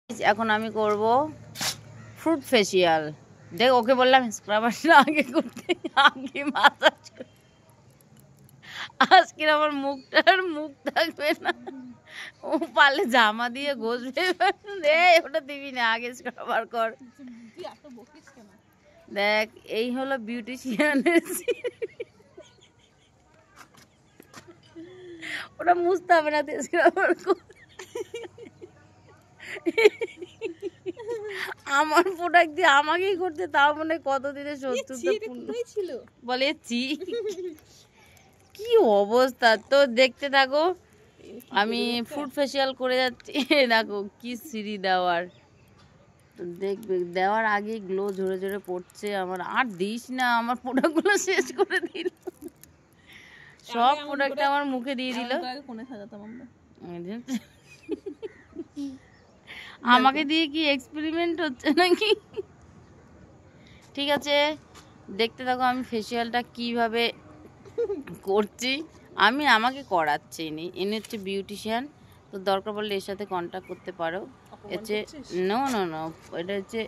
এখন আমি করব ফ্রুট ফেসিয়াল। দেখ ওকে বললাম স্ক্রাবারটা আগে করতে, আগে মাসাজ। আজকে আমার মুখটার মুখ থাকবে না, ও পারলে জামা দিয়ে ঘষবে। ওটা দিবি না, আগে স্ক্রাবার কর। দেখ এই হলো বিউটিশিয়ানের, ওটা মুছতে হবে না, স্ক্রাবার কর। আমার প্রোডাক্ট দিয়ে আমাকেই করতে, তাও মনে কতদিনের শত্রুতা ছিল বলে। কি অবস্থা তো, দেখতে থাকো। আমি ফ্রুট ফেসিয়াল করে যাচ্ছি। দেখো কি সিঁড়ি দেওয়ার, দেখবে দেওয়ার আগে গ্লো ঝরে ঝরে পড়ছে আমার। আর দিস না, আমার প্রোডাক্টগুলো শেষ করে দিল, সব প্রোডাক্ট আমার মুখে দিয়ে দিল। আমাকে দিয়ে কি এক্সপেরিমেন্ট হচ্ছে নাকি? ঠিক আছে, দেখতে থাকো আমি ফেসিয়ালটা কিভাবে করছি। আমি আমাকে করাচ্ছি, ইনি হচ্ছে বিউটিশিয়ান, তো দরকার পড়লে এর সাথে কন্ট্যাক্ট করতে পারো। হচ্ছে নো, এটা হচ্ছে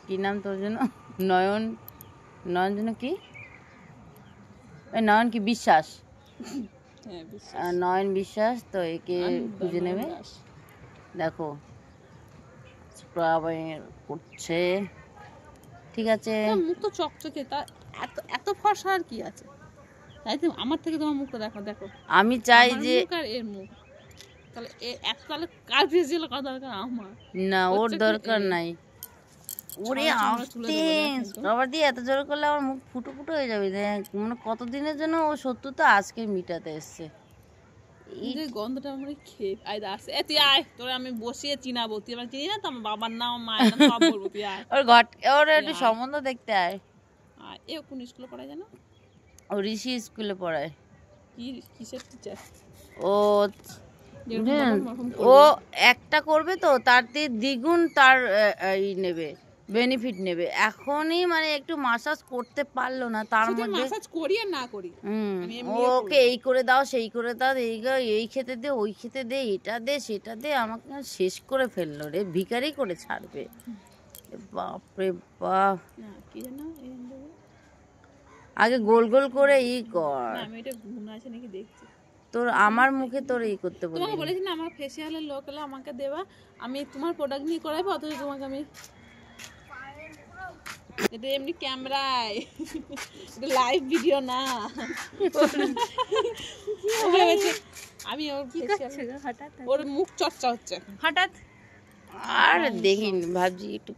কি নাম তোর জন্য? নয়ন জন্য কি, নয়ন কি বিশ্বাস, নয়ন বিশ্বাস। তো একে খুঁজে নেবে। দেখো করছে, ঠিক আছে। মুখ তো চকচকে, তা এত এত ফর্সা আর কি আছে? তাই তো আমার থেকে তোমার মুখটা দেখো, দেখো। আমি চাই যে এর মুখ, তাহলে এত, তাহলে কার ফেসিয়াল করা দরকার আমার? না, ওর দরকার নাই। ওরে আবার দিয়ে এত জোর করলে আমার মুখ ফুটো ফুটো হয়ে যাবে। দেখ মানে কতদিনের জন্য ও শত্রুতা আজকে মিটাতে এসছে। এই গন্ধটা আমার খেয়ে আসছে। তুই আয়, তোরে আমি বসিয়ে চিনাবো। তুই আমার চিনি না তো, আমার বাবার নাম মায়ের নাম সব বলবো। তুই আয়, ওর একটু সম্বন্ধ দেখতে আয়। এ কোন স্কুলে পড়ায় জানো? ও ঋষি স্কুলে পড়ায়। কিসের টিচার? ও একটা করবে তো তার দ্বিগুণ তার নেবে, বেনিফিট নেবে। এখনই মানে একটু মাসাজ করতে পারলো না, তার মধ্যে মাসাজ করি আর না করি, ওকে এই করে দাও, সেই করে দাও, এই খেতে দে, ওই খেতে দে, এটা দে, সেটা দে, আমাকে শেষ করে ফেললো রে, ভিখারি করে ছাড়বে। বাপরে বাপ, কি জানো, আগে গোল গোল করে কর। আমি এটা গুণ আছে নাকি দেখছি। তোর আমার মুখে তোর করতে বলি, তোমাকে বলেছি না আমার ফেসিয়ালের লোক এলে আমাকে দেবা, আমি তোমার প্রোডাক্ট নিয়ে করাবো। অথচ তোমাকে আমি এটা এমনি ক্যামেরায়, এটা লাইভ ভিডিও না। আমি ওর মুখ চর্চা হচ্ছে হঠাৎ। আর দেখিনি, ভাবছি একটু